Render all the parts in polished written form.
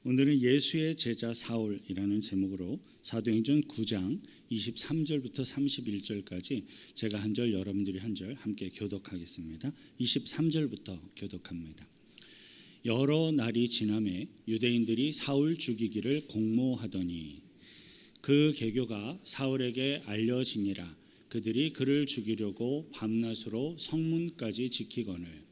오늘은 예수의 제자 사울이라는 제목으로 사도행전 9장 23절부터 31절까지 제가 한 절 여러분들이 한 절 함께 교독하겠습니다. 23절부터 교독합니다. 여러 날이 지나매 유대인들이 사울 죽이기를 공모하더니 그 계교가 사울에게 알려지니라. 그들이 그를 죽이려고 밤낮으로 성문까지 지키거늘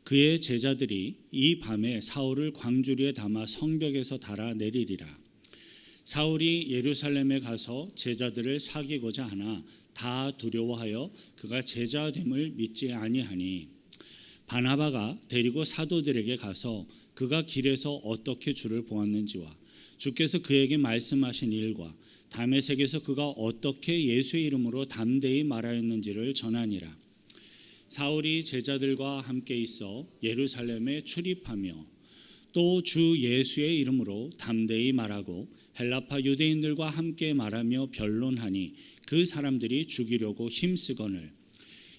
그의 제자들이 이 밤에 사울을 광주리에 담아 성벽에서 달아내리리라. 사울이 예루살렘에 가서 제자들을 사귀고자 하나 다 두려워하여 그가 제자됨을 믿지 아니하니 바나바가 데리고 사도들에게 가서 그가 길에서 어떻게 주를 보았는지와 주께서 그에게 말씀하신 일과 다메섹에서 그가 어떻게 예수의 이름으로 담대히 말하였는지를 전하니라. 사울이 제자들과 함께 있어 예루살렘에 출입하며 또 주 예수의 이름으로 담대히 말하고 헬라파 유대인들과 함께 말하며 변론하니 그 사람들이 죽이려고 힘쓰거늘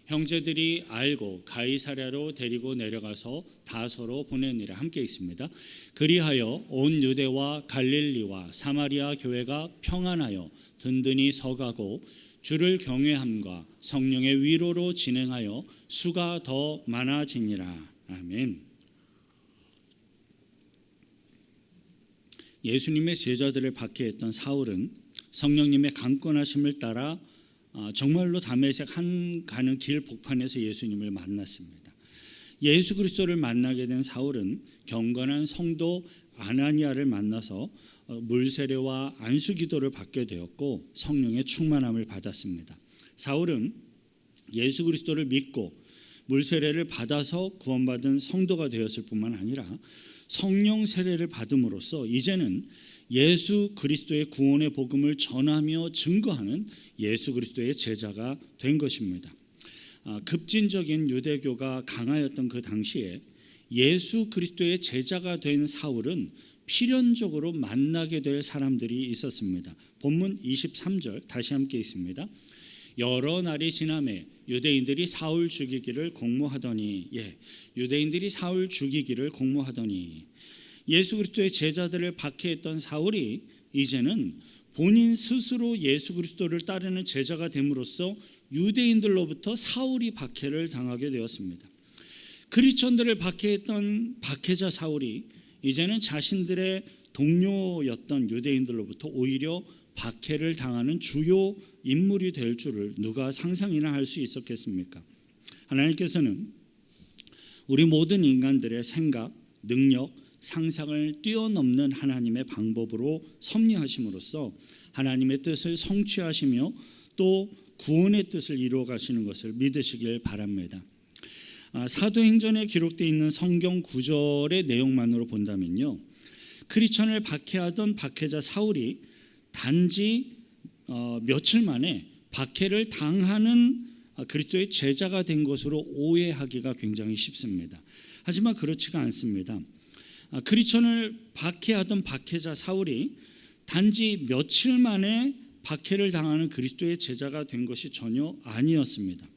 형제들이 알고 가이사랴로 데리고 내려가서 다소로 보내니라. 함께 있습니다. 그리하여 온 유대와 갈릴리와 사마리아 교회가 평안하여 든든히 서가고 주를 경외함과 성령의 위로로 진행하여 수가 더 많아지니라. 아멘. 예수님의 제자들을 박해했던 사울은 성령님의 강권하심을 따라 정말로 다메섹 한 가는 길 복판에서 예수님을 만났습니다. 예수 그리스도를 만나게 된 사울은 경건한 성도 아나니아를 만나서 물세례와 안수기도를 받게 되었고 성령의 충만함을 받았습니다. 사울은 예수 그리스도를 믿고 물세례를 받아서 구원받은 성도가 되었을 뿐만 아니라 성령 세례를 받음으로써 이제는 예수 그리스도의 구원의 복음을 전하며 증거하는 예수 그리스도의 제자가 된 것입니다. 급진적인 유대교가 강하였던 그 당시에 예수 그리스도의 제자가 된 사울은 필연적으로 만나게 될 사람들이 있었습니다. 본문 23절 다시 함께 있습니다. 여러 날이 지나매 유대인들이 사울 죽이기를 공모하더니 유대인들이 사울 죽이기를 공모하더니 예수 그리스도의 제자들을 박해했던 사울이 이제는 본인 스스로 예수 그리스도를 따르는 제자가 됨으로써 유대인들로부터 사울이 박해를 당하게 되었습니다. 크리스천들을 박해했던 박해자 사울이 이제는 자신들의 동료였던 유대인들로부터 오히려 박해를 당하는 주요 인물이 될 줄을 누가 상상이나 할 수 있었겠습니까? 하나님께서는 우리 모든 인간들의 생각, 능력, 상상을 뛰어넘는 하나님의 방법으로 섭리하심으로써 하나님의 뜻을 성취하시며 또 구원의 뜻을 이루어 가시는 것을 믿으시길 바랍니다. 사도행전에 기록되어 있는 성경 구절의 내용만으로 본다면요, 크리스천을 박해하던 박해자 사울이 단지 며칠 만에 박해를 당하는 그리스도의 제자가 된 것으로 오해하기가 굉장히 쉽습니다. 하지만 그렇지가 않습니다. 크리스천을 박해하던 박해자 사울이 단지 며칠 만에 박해를 당하는 그리스도의 제자가 된 것이 전혀 아니었습니다.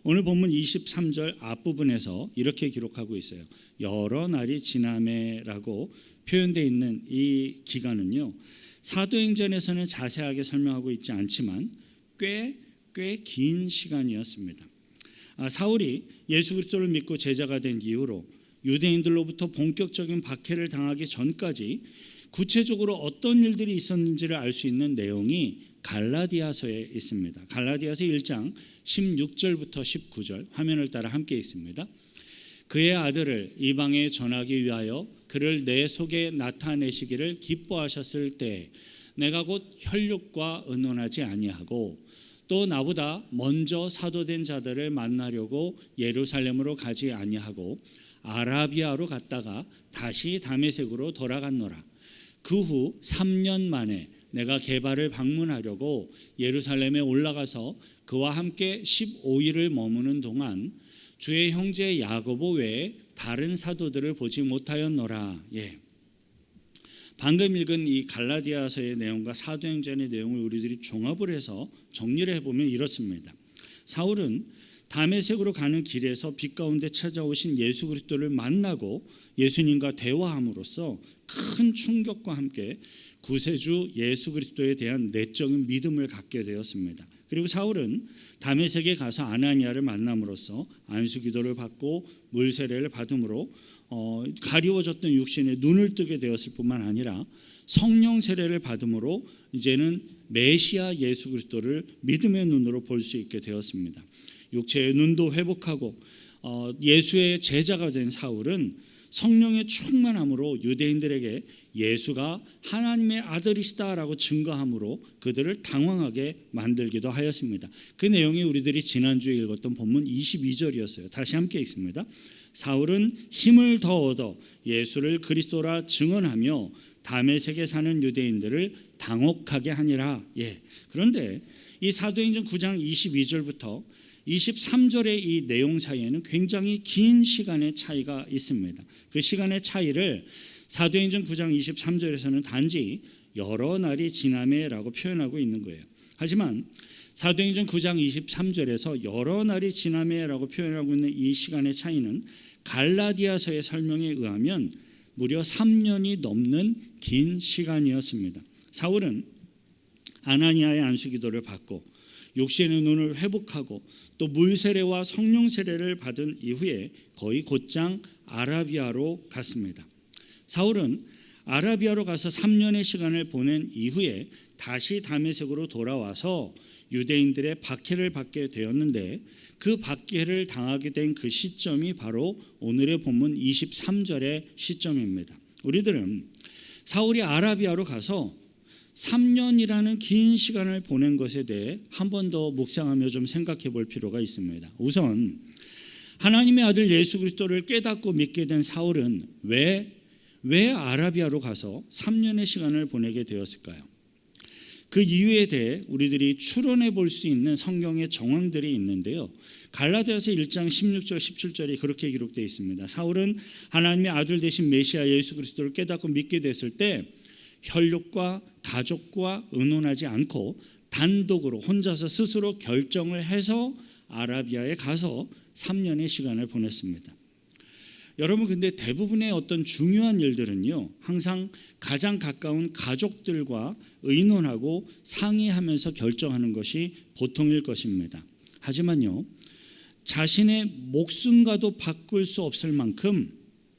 오늘 본문 23절 앞부분에서 이렇게 기록하고 있어요. 여러 날이 지나매라고 표현되어 있는 이 기간은요, 사도행전에서는 자세하게 설명하고 있지 않지만 꽤 긴 시간이었습니다. 사울이 예수 그리스도를 믿고 제자가 된 이후로 유대인들로부터 본격적인 박해를 당하기 전까지 구체적으로 어떤 일들이 있었는지를 알 수 있는 내용이 갈라디아서에 있습니다. 갈라디아서 1장 16절부터 19절 화면을 따라 함께 있습니다. 그의 아들을 이방에 전하기 위하여 그를 내 속에 나타내시기를 기뻐하셨을 때 내가 곧 혈육과 의논하지 아니하고 또 나보다 먼저 사도된 자들을 만나려고 예루살렘으로 가지 아니하고 아라비아로 갔다가 다시 다메섹으로 돌아갔노라. 그 후 3년 만에 내가 게바를 방문하려고 예루살렘에 올라가서 그와 함께 15일을 머무는 동안 주의 형제 야고보 외에 다른 사도들을 보지 못하였노라. 방금 읽은 이 갈라디아서의 내용과 사도행전의 내용을 우리들이 종합을 해서 정리를 해보면 이렇습니다. 사울은 다메섹으로 가는 길에서 빛 가운데 찾아오신 예수 그리스도를 만나고 예수님과 대화함으로써 큰 충격과 함께 구세주 예수 그리스도에 대한 내적인 믿음을 갖게 되었습니다. 그리고 사울은 다메섹에 가서 아나니아를 만남으로써 안수기도를 받고 물세례를 받음으로 가리워졌던 육신에 눈을 뜨게 되었을 뿐만 아니라 성령 세례를 받음으로 이제는 메시아 예수 그리스도를 믿음의 눈으로 볼 수 있게 되었습니다. 육체의 눈도 회복하고 예수의 제자가 된 사울은 성령의 충만함으로 유대인들에게 예수가 하나님의 아들이시다라고 증거함으로 그들을 당황하게 만들기도 하였습니다. 그 내용이 우리들이 지난주에 읽었던 본문 22절이었어요. 다시 함께 읽습니다. 사울은 힘을 더 얻어 예수를 그리스도라 증언하며 다메섹에 사는 유대인들을 당혹하게 하니라. 그런데 이 사도행전 9장 22절부터 23절의 이 내용 사이에는 굉장히 긴 시간의 차이가 있습니다. 그 시간의 차이를 사도행전 9장 23절에서는 단지 여러 날이 지나매라고 표현하고 있는 거예요. 하지만 사도행전 9장 23절에서 여러 날이 지나매라고 표현하고 있는 이 시간의 차이는 갈라디아서의 설명에 의하면 무려 3년이 넘는 긴 시간이었습니다. 사울은 아나니아의 안수기도를 받고 육신의 눈을 회복하고 또 물세례와 성령 세례를 받은 이후에 거의 곧장 아라비아로 갔습니다. 사울은 아라비아로 가서 3년의 시간을 보낸 이후에 다시 다메섹으로 돌아와서 유대인들의 박해를 받게 되었는데 그 박해를 당하게 된 그 시점이 바로 오늘의 본문 23절의 시점입니다. 우리들은 사울이 아라비아로 가서 3년이라는 긴 시간을 보낸 것에 대해 한 번 더 묵상하며 좀 생각해 볼 필요가 있습니다. 우선 하나님의 아들 예수 그리스도를 깨닫고 믿게 된 사울은 왜 아라비아로 가서 3년의 시간을 보내게 되었을까요? 그 이유에 대해 우리들이 추론해 볼 수 있는 성경의 정황들이 있는데요. 갈라디아서 1장 16절 17절이 그렇게 기록되어 있습니다. 사울은 하나님의 아들 되신 메시아 예수 그리스도를 깨닫고 믿게 됐을 때 혈육과 가족과 의논하지 않고 단독으로 혼자서 스스로 결정을 해서 아라비아에 가서 3년의 시간을 보냈습니다. 여러분, 근데 대부분의 어떤 중요한 일들은요, 항상 가장 가까운 가족들과 의논하고 상의하면서 결정하는 것이 보통일 것입니다. 하지만요, 자신의 목숨과도 바꿀 수 없을 만큼,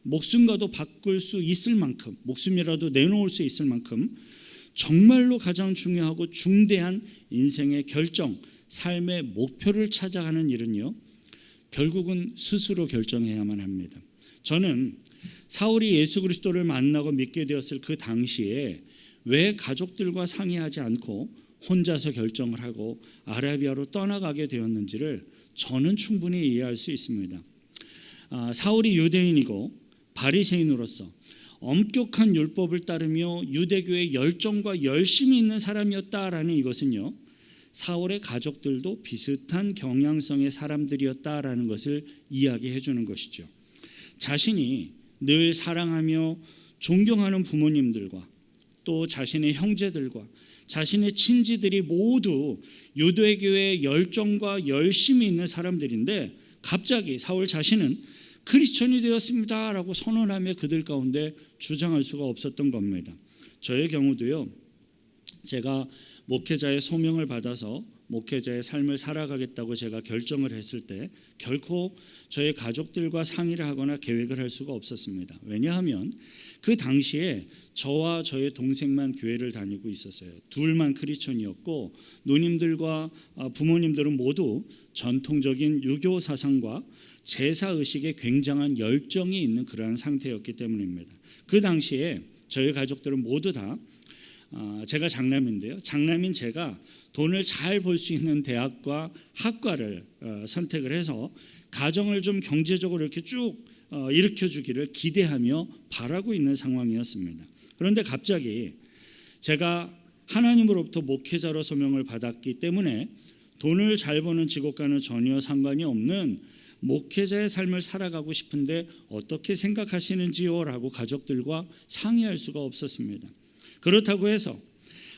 목숨과도 바꿀 수 있을 만큼, 목숨이라도 내놓을 수 있을 만큼 정말로 가장 중요하고 중대한 인생의 결정, 삶의 목표를 찾아가는 일은요, 결국은 스스로 결정해야만 합니다. 저는 사울이 예수 그리스도를 만나고 믿게 되었을 그 당시에 왜 가족들과 상의하지 않고 혼자서 결정을 하고 아라비아로 떠나가게 되었는지를 저는 충분히 이해할 수 있습니다. 사울이 유대인이고 바리새인으로서 엄격한 율법을 따르며 유대교의 열정과 열심이 있는 사람이었다라는 이것은요, 사울의 가족들도 비슷한 경향성의 사람들이었다라는 것을 이야기해 주는 것이죠. 자신이 늘 사랑하며 존경하는 부모님들과 또 자신의 형제들과 자신의 친지들이 모두 유대교의 열정과 열심이 있는 사람들인데 갑자기 사울 자신은 크리스천이 되었습니다라고 선언하며 그들 가운데 주장할 수가 없었던 겁니다. 저의 경우도요, 제가 목회자의 소명을 받아서 목회자의 삶을 살아가겠다고 제가 결정을 했을 때 결코 저의 가족들과 상의를 하거나 계획을 할 수가 없었습니다. 왜냐하면 그 당시에 저와 저의 동생만 교회를 다니고 있었어요. 둘만 크리스천이었고 누님들과 부모님들은 모두 전통적인 유교 사상과 제사의식에 굉장한 열정이 있는 그러한 상태였기 때문입니다. 그 당시에 저희 가족들은 모두 다 제가 장남인데요. 장남인 제가 돈을 잘 벌 수 있는 대학과 학과를 선택을 해서 가정을 좀 경제적으로 이렇게 쭉 일으켜주기를 기대하며 바라고 있는 상황이었습니다. 그런데 갑자기 제가 하나님으로부터 목회자로 소명을 받았기 때문에 돈을 잘 버는 직업과는 전혀 상관이 없는 목회자의 삶을 살아가고 싶은데 어떻게 생각하시는지요? 라고 가족들과 상의할 수가 없었습니다. 그렇다고 해서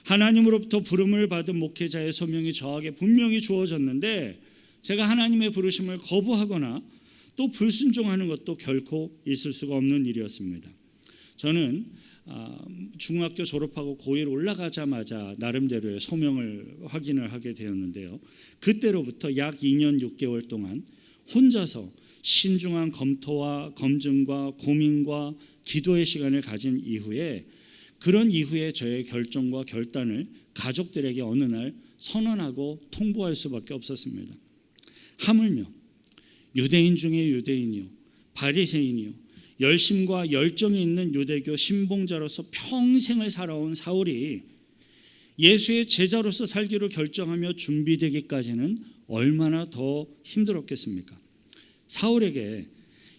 하나님으로부터 부름을 받은 목회자의 소명이 저에게 분명히 주어졌는데 제가 하나님의 부르심을 거부하거나 또 불순종하는 것도 결코 있을 수가 없는 일이었습니다. 저는 중학교 졸업하고 고1 올라가자마자 나름대로의 소명을 확인을 하게 되었는데요. 그때로부터 약 2년 6개월 동안 혼자서 신중한 검토와 검증과 고민과 기도의 시간을 가진 이후에 그런 이후에 저의 결정과 결단을 가족들에게 어느 날 선언하고 통보할 수밖에 없었습니다. 하물며 유대인 중에 유대인이요 바리새인이요 열심과 열정이 있는 유대교 신봉자로서 평생을 살아온 사울이 예수의 제자로서 살기로 결정하며 준비되기까지는 얼마나 더 힘들었겠습니까? 사울에게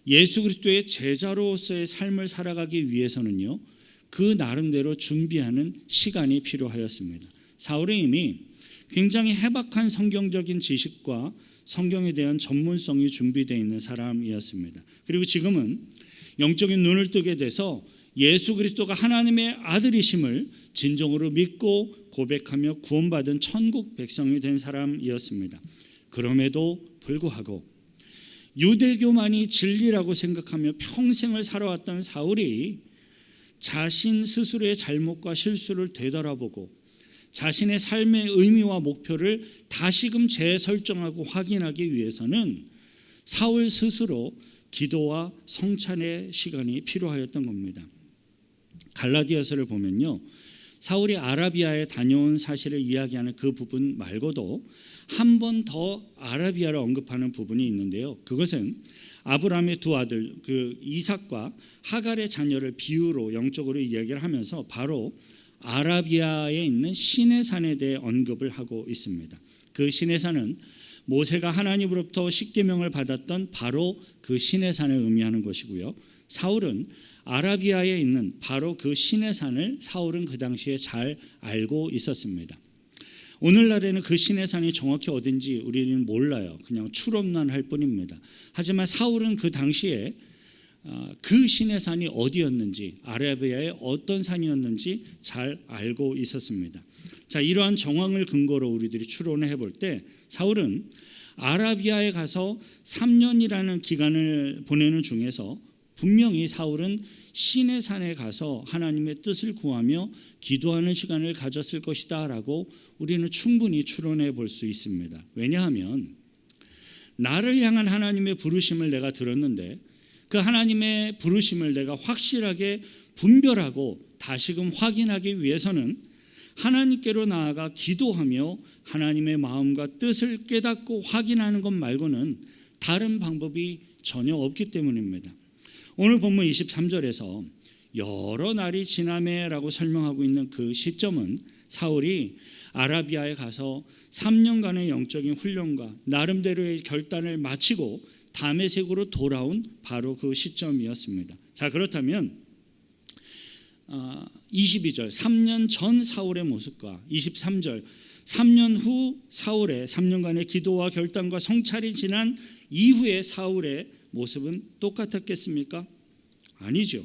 예수 그리스도의 제자로서의 삶을 살아가기 위해서는요, 그 나름대로 준비하는 시간이 필요하였습니다. 사울은 이미 굉장히 해박한 성경적인 지식과 성경에 대한 전문성이 준비되어 있는 사람이었습니다. 그리고 지금은 영적인 눈을 뜨게 돼서 예수 그리스도가 하나님의 아들이심을 진정으로 믿고 고백하며 구원받은 천국 백성이 된 사람이었습니다. 그럼에도 불구하고 유대교만이 진리라고 생각하며 평생을 살아왔던 사울이 자신 스스로의 잘못과 실수를 되돌아보고 자신의 삶의 의미와 목표를 다시금 재설정하고 확인하기 위해서는 사울 스스로 기도와 성찬의 시간이 필요하였던 겁니다. 갈라디아서를 보면요, 사울이 아라비아에 다녀온 사실을 이야기하는 그 부분 말고도 한 번 더 아라비아를 언급하는 부분이 있는데요. 그것은 아브라함의 두 아들 그 이삭과 하갈의 자녀를 비유로 영적으로 이야기를 하면서 바로 아라비아에 있는 시내산에 대해 언급을 하고 있습니다. 그 시내산은 모세가 하나님으로부터 십계명을 받았던 바로 그 시내산을 의미하는 것이고요. 사울은 아라비아에 있는 바로 그 시내산을 사울은 그 당시에 잘 알고 있었습니다. 오늘날에는 그 시내산이 정확히 어딘지 우리는 몰라요. 그냥 추론만 할 뿐입니다. 하지만 사울은 그 당시에 그 시내산이 어디였는지, 아라비아의 어떤 산이었는지 잘 알고 있었습니다. 자, 이러한 정황을 근거로 우리들이 추론을 해볼 때 사울은 아라비아에 가서 3년이라는 기간을 보내는 중에서 분명히 사울은 시내산에 가서 하나님의 뜻을 구하며 기도하는 시간을 가졌을 것이다 라고 우리는 충분히 추론해 볼 수 있습니다. 왜냐하면 나를 향한 하나님의 부르심을 내가 들었는데 그 하나님의 부르심을 내가 확실하게 분별하고 다시금 확인하기 위해서는 하나님께로 나아가 기도하며 하나님의 마음과 뜻을 깨닫고 확인하는 것 말고는 다른 방법이 전혀 없기 때문입니다. 오늘 본문 23절에서 여러 날이 지나매라고 설명하고 있는 그 시점은 사울이 아라비아에 가서 3년간의 영적인 훈련과 나름대로의 결단을 마치고 다메섹으로 돌아온 바로 그 시점이었습니다. 자, 그렇다면 22절 3년 전 사울의 모습과 23절 3년 후 사울의 3년간의 기도와 결단과 성찰이 지난 이후의 사울의 모습은 똑같았겠습니까? 아니죠.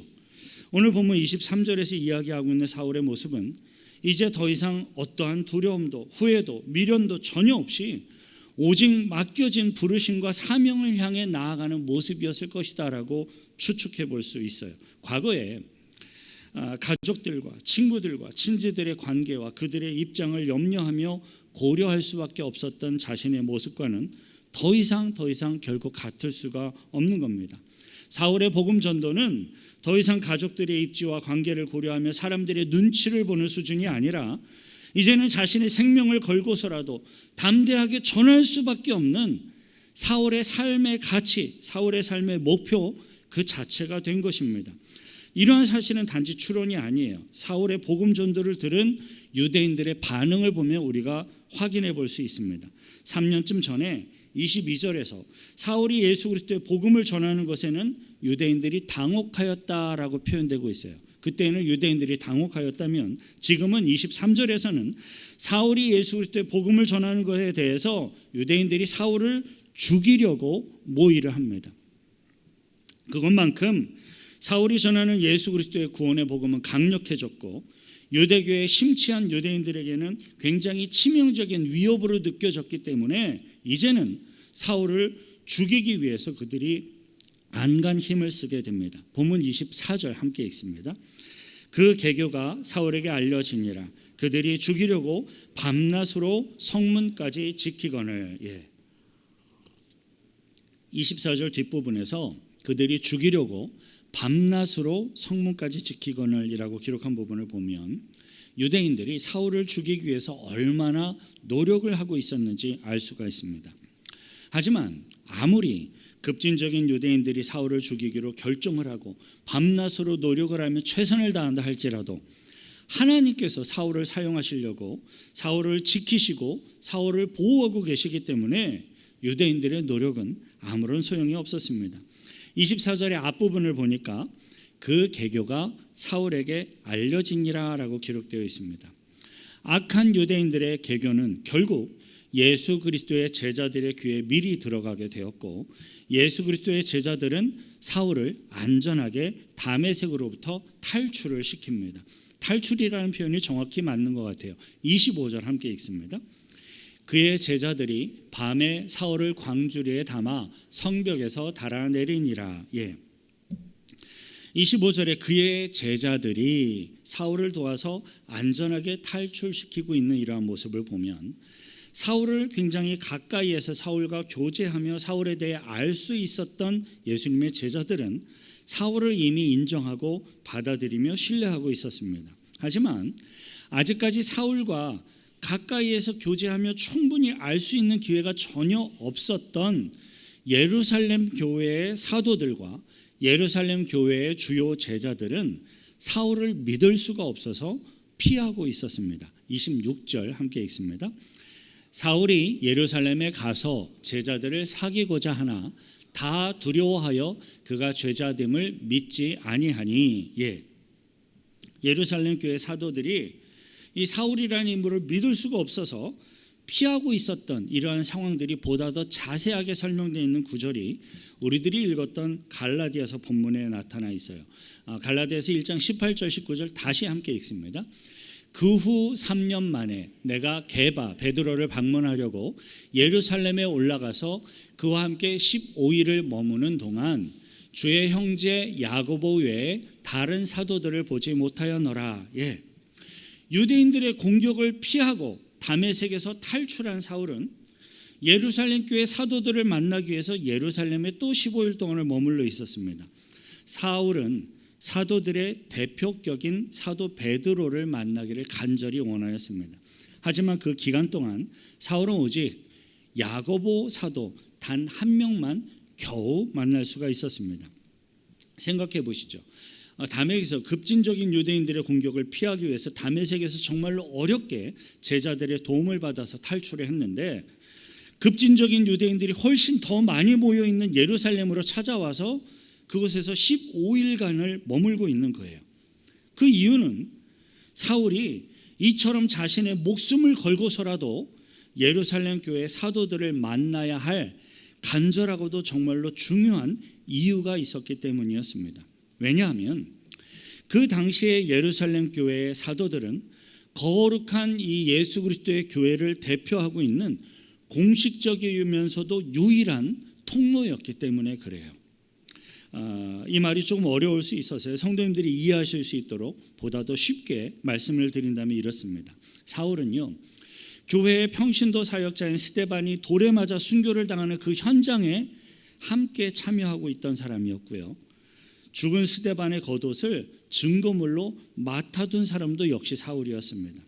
오늘 본문 23절에서 이야기하고 있는 사울의 모습은 이제 더 이상 어떠한 두려움도 후회도 미련도 전혀 없이 오직 맡겨진 부르심과 사명을 향해 나아가는 모습이었을 것이다 라고 추측해 볼 수 있어요. 과거에 가족들과 친구들과 친지들의 관계와 그들의 입장을 염려하며 고려할 수밖에 없었던 자신의 모습과는 더 이상 결코 같을 수가 없는 겁니다. 사울의 복음 전도는 더 이상 가족들의 입지와 관계를 고려하며 사람들의 눈치를 보는 수준이 아니라 이제는 자신의 생명을 걸고서라도 담대하게 전할 수밖에 없는 사울의 삶의 가치, 사울의 삶의 목표 그 자체가 된 것입니다. 이러한 사실은 단지 추론이 아니에요. 사울의 복음 전도를 들은 유대인들의 반응을 보면 우리가 확인해 볼 수 있습니다. 3년쯤 전에 22절에서 사울이 예수 그리스도의 복음을 전하는 것에는 유대인들이 당혹하였다라고 표현되고 있어요. 그때는 유대인들이 당혹하였다면 지금은 23절에서는 사울이 예수 그리스도의 복음을 전하는 것에 대해서 유대인들이 사울을 죽이려고 모의를 합니다. 그것만큼 사울이 전하는 예수 그리스도의 구원의 복음은 강력해졌고 유대교의 심취한 유대인들에게는 굉장히 치명적인 위협으로 느껴졌기 때문에 이제는 사울을 죽이기 위해서 그들이 안간 힘을 쓰게 됩니다. 본문 24절 함께 읽습니다. 그 계교가 사울에게 알려지니라. 그들이 죽이려고 밤낮으로 성문까지 지키거늘. 24절 뒷부분에서 그들이 죽이려고 밤낮으로 성문까지 지키거늘이라고 기록한 부분을 보면 유대인들이 사울을 죽이기 위해서 얼마나 노력을 하고 있었는지 알 수가 있습니다. 하지만 아무리 급진적인 유대인들이 사울을 죽이기로 결정을 하고 밤낮으로 노력을 하며 최선을 다한다 할지라도 하나님께서 사울을 사용하시려고 사울을 지키시고 사울을 보호하고 계시기 때문에 유대인들의 노력은 아무런 소용이 없었습니다. 24절의 앞부분을 보니까 그 계교가 사울에게 알려지니라 라고 기록되어 있습니다. 악한 유대인들의 계교는 결국 예수 그리스도의 제자들의 귀에 미리 들어가게 되었고 예수 그리스도의 제자들은 사울을 안전하게 다메섹으로부터 탈출을 시킵니다. 탈출이라는 표현이 정확히 맞는 것 같아요. 25절 함께 읽습니다. 그의 제자들이 밤에 사울을 광주리에 담아 성벽에서 달아내리니라. 25절에 그의 제자들이 사울을 도와서 안전하게 탈출시키고 있는 이러한 모습을 보면 사울을 굉장히 가까이에서 사울과 교제하며 사울에 대해 알 수 있었던 예수님의 제자들은 사울을 이미 인정하고 받아들이며 신뢰하고 있었습니다. 하지만 아직까지 사울과 가까이에서 교제하며 충분히 알 수 있는 기회가 전혀 없었던 예루살렘 교회의 사도들과 예루살렘 교회의 주요 제자들은 사울을 믿을 수가 없어서 피하고 있었습니다. 26절 함께 읽습니다. 사울이 예루살렘에 가서 제자들을 사귀고자 하나 다 두려워하여 그가 죄자됨을 믿지 아니하니. 예루살렘 교회 사도들이 이 사울이라는 인물을 믿을 수가 없어서 피하고 있었던 이러한 상황들이 보다 더 자세하게 설명되어 있는 구절이 우리들이 읽었던 갈라디아서 본문에 나타나 있어요. 갈라디아서 1장 18절 19절 다시 함께 읽습니다. 그 후 3년 만에 내가 게바 베드로를 방문하려고 예루살렘에 올라가서 그와 함께 15일을 머무는 동안 주의 형제 야고보 외에 다른 사도들을 보지 못하였노라. 유대인들의 공격을 피하고 다메섹에서 탈출한 사울은 예루살렘 교회 사도들을 만나기 위해서 예루살렘에 또 15일 동안을 머물러 있었습니다. 사울은 사도들의 대표격인 사도 베드로를 만나기를 간절히 원하였습니다. 하지만 그 기간 동안 사울은 오직 야고보 사도 단 한 명만 겨우 만날 수가 있었습니다. 생각해 보시죠. 다메섹에서 급진적인 유대인들의 공격을 피하기 위해서 다메섹에서 정말로 어렵게 제자들의 도움을 받아서 탈출을 했는데 급진적인 유대인들이 훨씬 더 많이 모여 있는 예루살렘으로 찾아와서 그곳에서 15일간을 머물고 있는 거예요. 그 이유는 사울이 이처럼 자신의 목숨을 걸고서라도 예루살렘 교회 사도들을 만나야 할 간절하고도 정말로 중요한 이유가 있었기 때문이었습니다. 왜냐하면 그 당시에 예루살렘 교회의 사도들은 거룩한 이 예수 그리스도의 교회를 대표하고 있는 공식적이면서도 유일한 통로였기 때문에 그래요. 이 말이 조금 어려울 수 있어서 성도님들이 이해하실 수 있도록 보다 더 쉽게 말씀을 드린다면 이렇습니다. 사울은요, 교회의 평신도 사역자인 스데반이 돌에 맞아 순교를 당하는 그 현장에 함께 참여하고 있던 사람이었고요. 죽은 스데반의 겉옷을 증거물로 맡아둔 사람도 역시 사울이었습니다.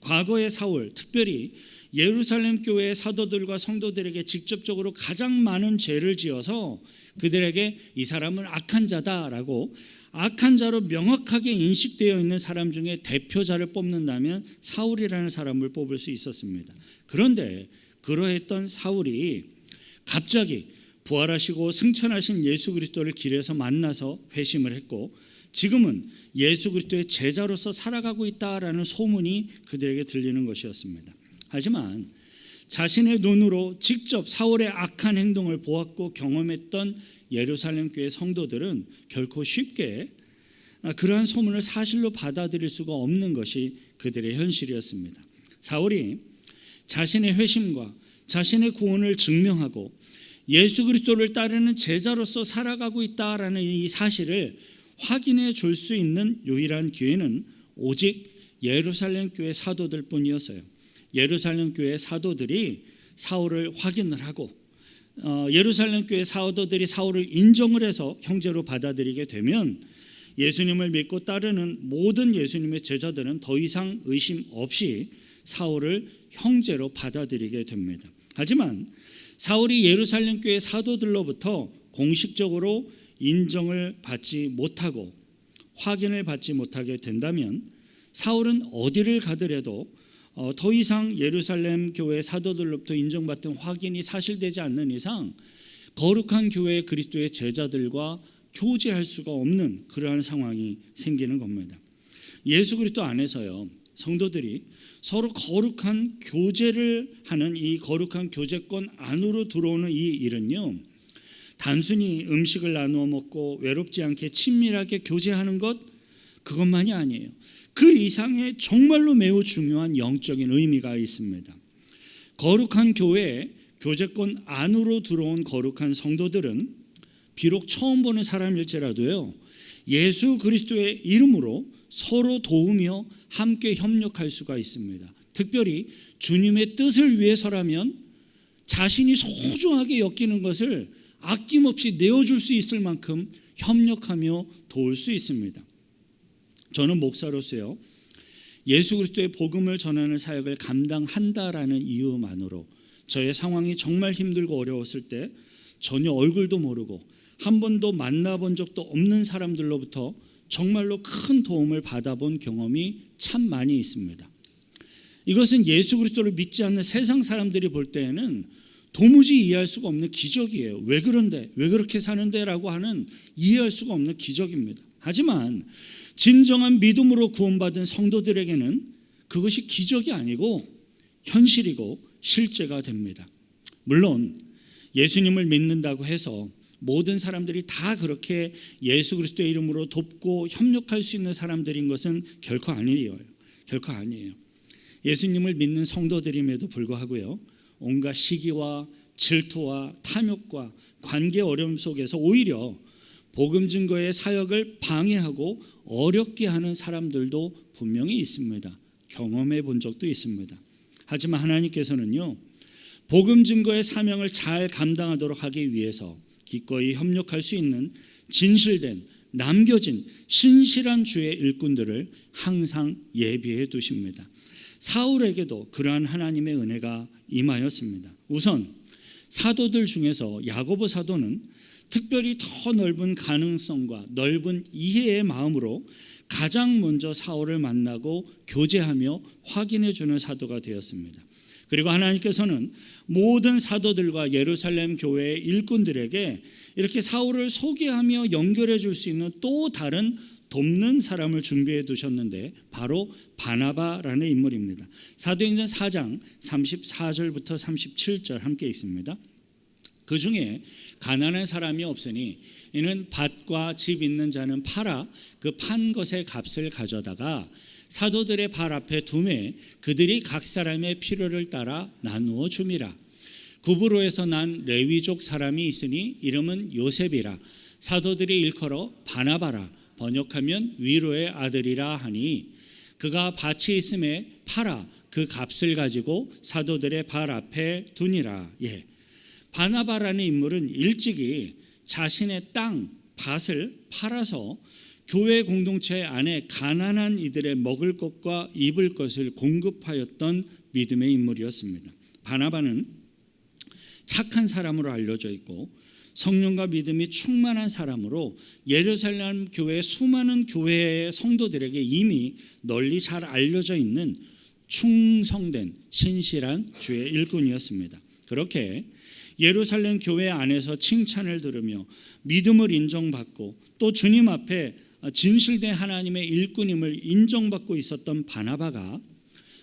과거의 사울, 특별히 예루살렘 교회의 사도들과 성도들에게 직접적으로 가장 많은 죄를 지어서 그들에게 이 사람은 악한 자다라고 악한 자로 명확하게 인식되어 있는 사람 중에 대표자를 뽑는다면 사울이라는 사람을 뽑을 수 있었습니다. 그런데 그러했던 사울이 갑자기 부활하시고 승천하신 예수 그리스도를 길에서 만나서 회심을 했고 지금은 예수 그리스도의 제자로서 살아가고 있다라는 소문이 그들에게 들리는 것이었습니다. 하지만 자신의 눈으로 직접 사울의 악한 행동을 보았고 경험했던 예루살렘 교회 성도들은 결코 쉽게 그러한 소문을 사실로 받아들일 수가 없는 것이 그들의 현실이었습니다. 사울이 자신의 회심과 자신의 구원을 증명하고 예수 그리스도를 따르는 제자로서 살아가고 있다라는 이 사실을 확인해 줄 수 있는 유일한 기회는 오직 예루살렘 교회 사도들 뿐이었어요. 예루살렘 교회 사도들이 사울을 확인을 하고 예루살렘 교회 사도들이 사울을 인정을 해서 형제로 받아들이게 되면 예수님을 믿고 따르는 모든 예수님의 제자들은 더 이상 의심 없이 사울을 형제로 받아들이게 됩니다. 하지만 사울이 예루살렘 교회 사도들로부터 공식적으로 인정을 받지 못하고 확인을 받지 못하게 된다면 사울은 어디를 가더라도 더 이상 예루살렘 교회 사도들로부터 인정받던 확인이 사실되지 않는 이상 거룩한 교회 그리스도의 제자들과 교제할 수가 없는 그러한 상황이 생기는 겁니다. 예수 그리스도 안에서요, 성도들이 서로 거룩한 교제를 하는 이 거룩한 교제권 안으로 들어오는 이 일은요, 단순히 음식을 나누어 먹고 외롭지 않게 친밀하게 교제하는 것, 그것만이 아니에요. 그 이상의 정말로 매우 중요한 영적인 의미가 있습니다. 거룩한 교회에 교제권 안으로 들어온 거룩한 성도들은 비록 처음 보는 사람일지라도요, 예수 그리스도의 이름으로 서로 도우며 함께 협력할 수가 있습니다. 특별히 주님의 뜻을 위해서라면 자신이 소중하게 여기는 것을 아낌없이 내어줄 수 있을 만큼 협력하며 도울 수 있습니다. 저는 목사로서요, 예수 그리스도의 복음을 전하는 사역을 감당한다라는 이유만으로 저의 상황이 정말 힘들고 어려웠을 때 전혀 얼굴도 모르고 한 번도 만나본 적도 없는 사람들로부터 정말로 큰 도움을 받아본 경험이 참 많이 있습니다. 이것은 예수 그리스도를 믿지 않는 세상 사람들이 볼 때에는 도무지 이해할 수가 없는 기적이에요. 왜 그런데? 왜 그렇게 사는데? 라고 하는 이해할 수가 없는 기적입니다. 하지만 진정한 믿음으로 구원받은 성도들에게는 그것이 기적이 아니고 현실이고 실제가 됩니다. 물론 예수님을 믿는다고 해서 모든 사람들이 다 그렇게 예수 그리스도의 이름으로 돕고 협력할 수 있는 사람들인 것은 결코 아니에요. 결코 아니에요. 예수님을 믿는 성도들임에도 불구하고요, 온갖 시기와 질투와 탐욕과 관계 어려움 속에서 오히려 복음 증거의 사역을 방해하고 어렵게 하는 사람들도 분명히 있습니다. 경험해 본 적도 있습니다. 하지만 하나님께서는요, 복음 증거의 사명을 잘 감당하도록 하기 위해서 기꺼이 협력할 수 있는 진실된, 남겨진 신실한 주의 일꾼들을 항상 예비해 두십니다. 사울에게도 그러한 하나님의 은혜가 임하였습니다. 우선 사도들 중에서 야고보 사도는 특별히 더 넓은 가능성과 넓은 이해의 마음으로 가장 먼저 사울을 만나고 교제하며 확인해 주는 사도가 되었습니다. 그리고 하나님께서는 모든 사도들과 예루살렘 교회의 일꾼들에게 이렇게 사울을 소개하며 연결해 줄 수 있는 또 다른 돕는 사람을 준비해 두셨는데 바로 바나바라는 인물입니다. 사도행전 4장 34절부터 37절 함께 있습니다. 그 중에 가난한 사람이 없으니 이는 밭과 집 있는 자는 팔아 그 판 것의 값을 가져다가 사도들의 발 앞에 두매 그들이 각 사람의 필요를 따라 나누어 줌이라. 구브로에서 난 레위족 사람이 있으니 이름은 요셉이라. 사도들이 일컬어 바나바라, 번역하면 위로의 아들이라 하니 그가 밭이 있음에 팔아 그 값을 가지고 사도들의 발 앞에 두니라. 예. 바나바라는 인물은 일찍이 자신의 땅, 밭을 팔아서 교회 공동체 안에 가난한 이들의 먹을 것과 입을 것을 공급하였던 믿음의 인물이었습니다. 바나바는 착한 사람으로 알려져 있고 성령과 믿음이 충만한 사람으로 예루살렘 교회 수많은 교회의 성도들에게 이미 널리 잘 알려져 있는 충성된 신실한 주의 일꾼이었습니다. 그렇게 예루살렘 교회 안에서 칭찬을 들으며 믿음을 인정받고 또 주님 앞에 진실된 하나님의 일꾼임을 인정받고 있었던 바나바가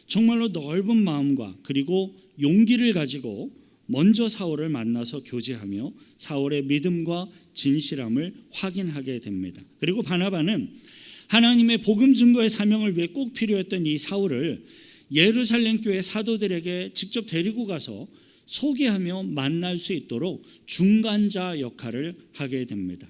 정말로 넓은 마음과 그리고 용기를 가지고 먼저 사울을 만나서 교제하며 사울의 믿음과 진실함을 확인하게 됩니다. 그리고 바나바는 하나님의 복음 증거의 사명을 위해 꼭 필요했던 이 사울을 예루살렘 교회 사도들에게 직접 데리고 가서 소개하며 만날 수 있도록 중간자 역할을 하게 됩니다.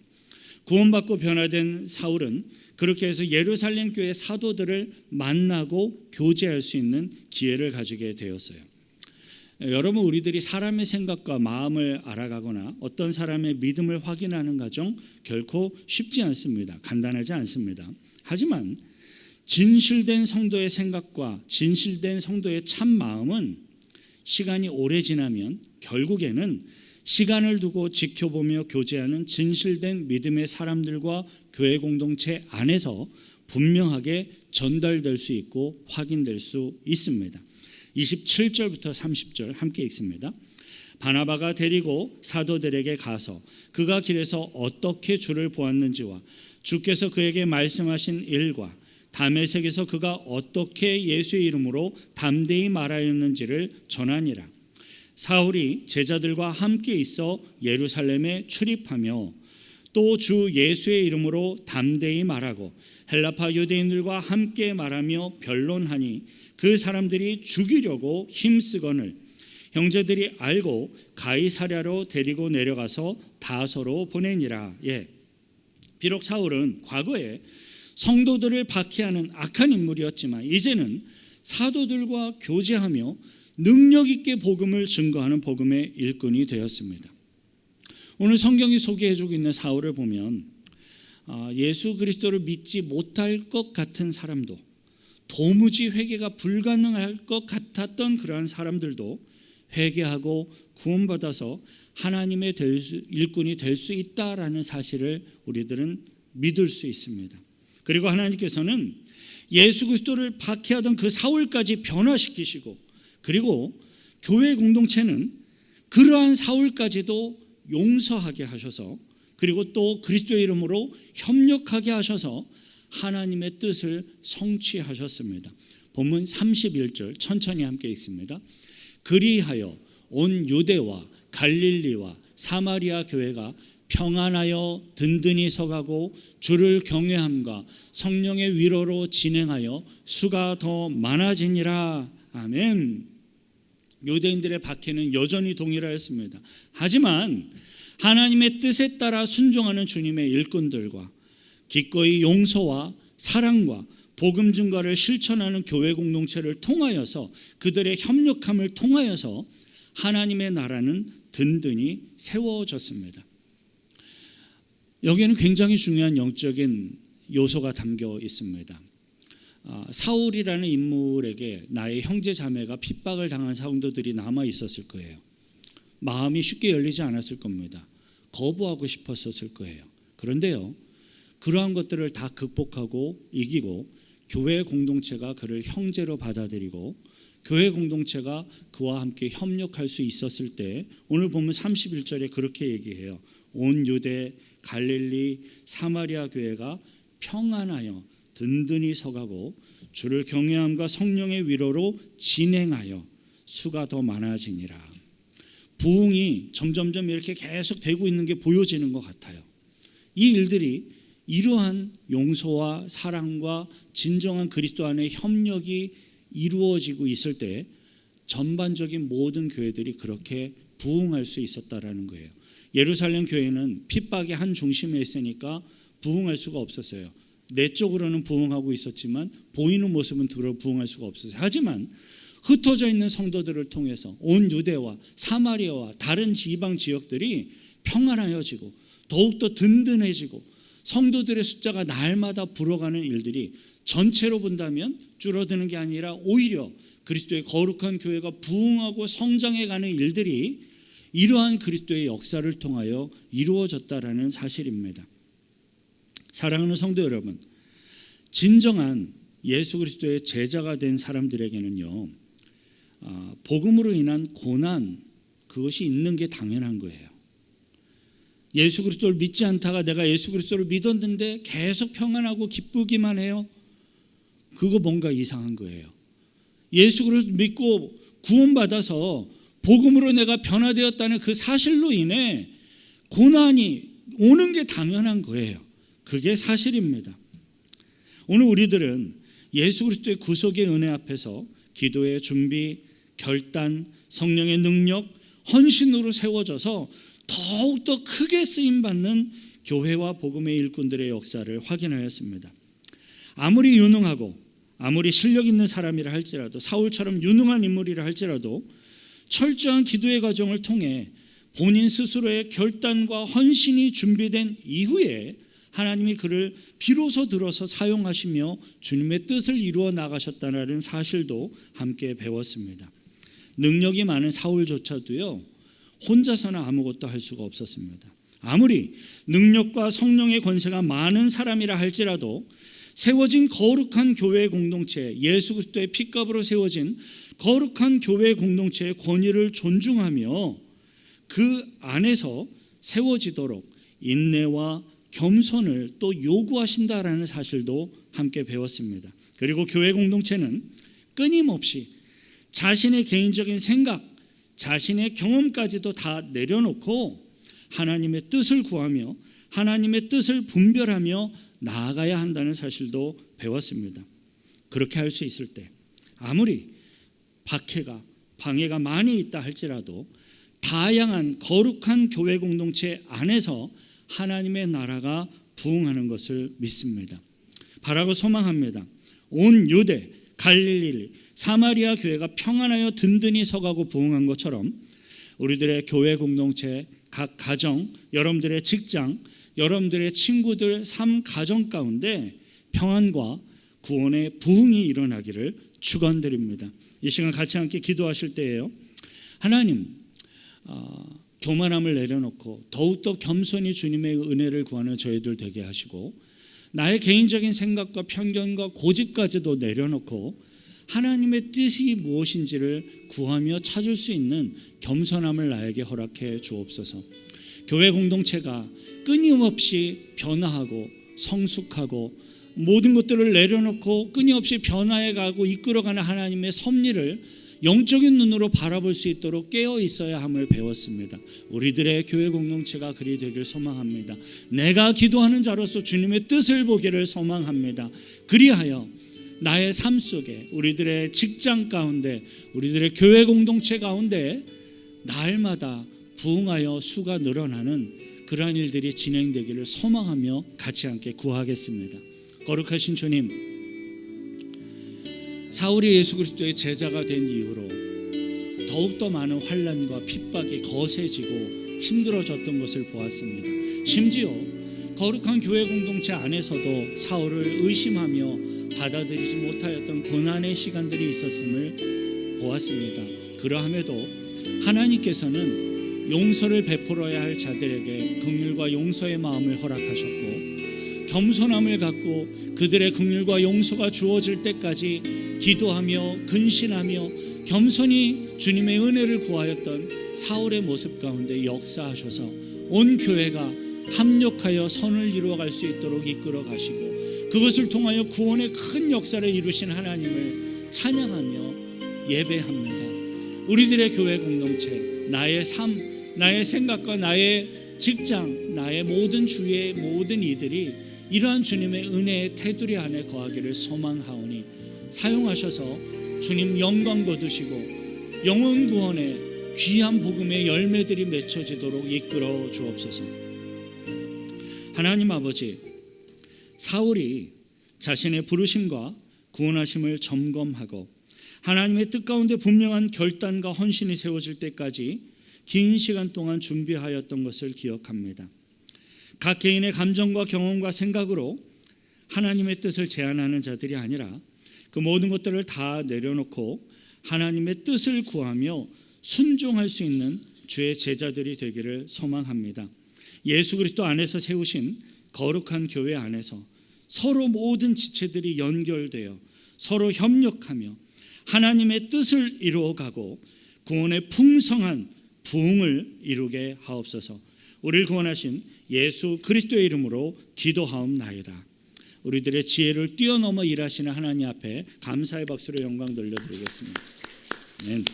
구원받고 변화된 사울은 그렇게 해서 예루살렘 교회 사도들을 만나고 교제할 수 있는 기회를 가지게 되었어요. 여러분, 우리들이 사람의 생각과 마음을 알아가거나 어떤 사람의 믿음을 확인하는 과정 결코 쉽지 않습니다. 간단하지 않습니다. 하지만 진실된 성도의 생각과 진실된 성도의 참 마음은 시간이 오래 지나면 결국에는 시간을 두고 지켜보며 교제하는 진실된 믿음의 사람들과 교회 공동체 안에서 분명하게 전달될 수 있고 확인될 수 있습니다. 27절부터 30절 함께 읽습니다. 바나바가 데리고 사도들에게 가서 그가 길에서 어떻게 주를 보았는지와 주께서 그에게 말씀하신 일과 다메섹에서 그가 어떻게 예수의 이름으로 담대히 말하였는지를 전하니라. 사울이 제자들과 함께 있어 예루살렘에 출입하며 또 주 예수의 이름으로 담대히 말하고 헬라파 유대인들과 함께 말하며 변론하니 그 사람들이 죽이려고 힘쓰거늘 형제들이 알고 가이사랴로 데리고 내려가서 다소로 보내니라. 비록 사울은 과거에 성도들을 박해하는 악한 인물이었지만 이제는 사도들과 교제하며 능력 있게 복음을 증거하는 복음의 일꾼이 되었습니다. 오늘 성경이 소개해주고 있는 사울을 보면 예수 그리스도를 믿지 못할 것 같은 사람도, 도무지 회개가 불가능할 것 같았던 그러한 사람들도 회개하고 구원받아서 하나님의 일꾼이 될 수 있다라는 사실을 우리들은 믿을 수 있습니다. 그리고 하나님께서는 예수 그리스도를 박해하던 그 사울까지 변화시키시고, 그리고 교회 공동체는 그러한 사울까지도 용서하게 하셔서, 그리고 또 그리스도의 이름으로 협력하게 하셔서 하나님의 뜻을 성취하셨습니다. 본문 31절 천천히 함께 읽습니다. 그리하여 온 유대와 갈릴리와 사마리아 교회가 평안하여 든든히 서가고 주를 경외함과 성령의 위로로 진행하여 수가 더 많아지니라. 아멘. 유대인들의 박해는 여전히 동일하였습니다. 하지만 하나님의 뜻에 따라 순종하는 주님의 일꾼들과 기꺼이 용서와 사랑과 복음 증거를 실천하는 교회 공동체를 통하여서, 그들의 협력함을 통하여서 하나님의 나라는 든든히 세워졌습니다. 여기에는 굉장히 중요한 영적인 요소가 담겨 있습니다. 사울이라는 인물에게 나의 형제 자매가 핍박을 당한 성도들이 남아 있었을 거예요. 마음이 쉽게 열리지 않았을 겁니다. 거부하고 싶었을 거예요. 그런데요, 그러한 것들을 다 극복하고 이기고 교회 공동체가 그를 형제로 받아들이고 교회 공동체가 그와 함께 협력할 수 있었을 때, 오늘 보면 31절에 그렇게 얘기해요. 온 유대, 갈릴리, 사마리아 교회가 평안하여 든든히 서가고 주를 경외함과 성령의 위로로 진행하여 수가 더 많아지니라. 부흥이 점점점 이렇게 계속 되고 있는 게 보여지는 것 같아요. 이 일들이 이러한 용서와 사랑과 진정한 그리스도 안의 협력이 이루어지고 있을 때 전반적인 모든 교회들이 그렇게 부흥할 수 있었다라는 거예요. 예루살렘 교회는 핍박의 한 중심에 있으니까 부흥할 수가 없었어요. 내적으로는 부흥하고 있었지만 보이는 모습은 부흥할 수가 없었어요. 하지만 흩어져 있는 성도들을 통해서 온 유대와 사마리아와 다른 지방 지역들이 평안하여지고 더욱더 든든해지고 성도들의 숫자가 날마다 불어가는 일들이 전체로 본다면 줄어드는 게 아니라 오히려 그리스도의 거룩한 교회가 부흥하고 성장해가는 일들이 이러한 그리스도의 역사를 통하여 이루어졌다라는 사실입니다. 사랑하는 성도 여러분, 진정한 예수 그리스도의 제자가 된 사람들에게는요, 복음으로 인한 고난, 그것이 있는 게 당연한 거예요. 예수 그리스도를 믿지 않다가 내가 예수 그리스도를 믿었는데 계속 평안하고 기쁘기만 해요. 그거 뭔가 이상한 거예요. 예수 그리스도 믿고 구원받아서 복음으로 내가 변화되었다는 그 사실로 인해 고난이 오는 게 당연한 거예요. 그게 사실입니다. 오늘 우리들은 예수 그리스도의 구속의 은혜 앞에서 기도의 준비, 결단, 성령의 능력, 헌신으로 세워져서 더욱더 크게 쓰임받는 교회와 복음의 일꾼들의 역사를 확인하였습니다. 아무리 유능하고 아무리 실력 있는 사람이라 할지라도, 사울처럼 유능한 인물이라 할지라도 철저한 기도의 과정을 통해 본인 스스로의 결단과 헌신이 준비된 이후에 하나님이 그를 비로소 들어서 사용하시며 주님의 뜻을 이루어 나가셨다는 사실도 함께 배웠습니다. 능력이 많은 사울조차도요, 혼자서는 아무것도 할 수가 없었습니다. 아무리 능력과 성령의 권세가 많은 사람이라 할지라도 세워진 거룩한 교회 공동체, 예수 그리스도의 피값으로 세워진 거룩한 교회 공동체의 권위를 존중하며 그 안에서 세워지도록 인내와 겸손을 또 요구하신다라는 사실도 함께 배웠습니다. 그리고 교회 공동체는 끊임없이 자신의 개인적인 생각, 자신의 경험까지도 다 내려놓고 하나님의 뜻을 구하며 하나님의 뜻을 분별하며 나아가야 한다는 사실도 배웠습니다. 그렇게 할 수 있을 때 아무리 박해가, 방해가 많이 있다 할지라도 다양한 거룩한 교회 공동체 안에서 하나님의 나라가 부흥하는 것을 믿습니다. 바라고 소망합니다. 온 유대, 갈릴리, 사마리아 교회가 평안하여 든든히 서가고 부흥한 것처럼 우리들의 교회 공동체, 각 가정, 여러분들의 직장, 여러분들의 친구들 삶 가정 가운데 평안과 구원의 부흥이 일어나기를 축원드립니다. 이 시간 같이 함께 기도하실 때에요, 하나님, 교만함을 내려놓고 더욱더 겸손히 주님의 은혜를 구하는 저희들 되게 하시고, 나의 개인적인 생각과 편견과 고집까지도 내려놓고 하나님의 뜻이 무엇인지를 구하며 찾을 수 있는 겸손함을 나에게 허락해 주옵소서. 교회 공동체가 끊임없이 변화하고 성숙하고 모든 것들을 내려놓고 끊임없이 변화해가고 이끌어가는 하나님의 섭리를 영적인 눈으로 바라볼 수 있도록 깨어 있어야 함을 배웠습니다. 우리들의 교회 공동체가 그리 되길 소망합니다. 내가 기도하는 자로서 주님의 뜻을 보기를 소망합니다. 그리하여 나의 삶 속에, 우리들의 직장 가운데, 우리들의 교회 공동체 가운데 날마다 부흥하여 수가 늘어나는 그러한 일들이 진행되기를 소망하며 같이 함께 구하겠습니다. 거룩하신 주님, 사울이 예수 그리스도의 제자가 된 이후로 더욱더 많은 환난과 핍박이 거세지고 힘들어졌던 것을 보았습니다. 심지어 거룩한 교회 공동체 안에서도 사울을 의심하며 받아들이지 못하였던 고난의 시간들이 있었음을 보았습니다. 그러함에도 하나님께서는 용서를 베풀어야 할 자들에게 긍휼과 용서의 마음을 허락하셨고, 겸손함을 갖고 그들의 긍휼과 용서가 주어질 때까지 기도하며 근신하며 겸손히 주님의 은혜를 구하였던 사울의 모습 가운데 역사하셔서 온 교회가 합력하여 선을 이루어갈 수 있도록 이끌어 가시고, 그것을 통하여 구원의 큰 역사를 이루신 하나님을 찬양하며 예배합니다. 우리들의 교회 공동체, 나의 삶, 나의 생각과 나의 직장, 나의 모든 주위의 모든 이들이 이러한 주님의 은혜의 테두리 안에 거하기를 소망하오니 사용하셔서 주님 영광 거두시고 영혼 구원의 귀한 복음의 열매들이 맺혀지도록 이끌어 주옵소서. 하나님 아버지, 사울이 자신의 부르심과 구원하심을 점검하고 하나님의 뜻 가운데 분명한 결단과 헌신이 세워질 때까지 긴 시간 동안 준비하였던 것을 기억합니다. 각 개인의 감정과 경험과 생각으로 하나님의 뜻을 제안하는 자들이 아니라 그 모든 것들을 다 내려놓고 하나님의 뜻을 구하며 순종할 수 있는 주의 제자들이 되기를 소망합니다. 예수 그리스도 안에서 세우신 거룩한 교회 안에서 서로 모든 지체들이 연결되어 서로 협력하며 하나님의 뜻을 이루어가고 구원의 풍성한 부흥을 이루게 하옵소서. 우리를 구원하신 예수 그리스도의 이름으로 기도하옵나이다. 우리들의 지혜를 뛰어넘어 일하시는 하나님 앞에 감사의 박수로 영광 돌려드리겠습니다. 아멘.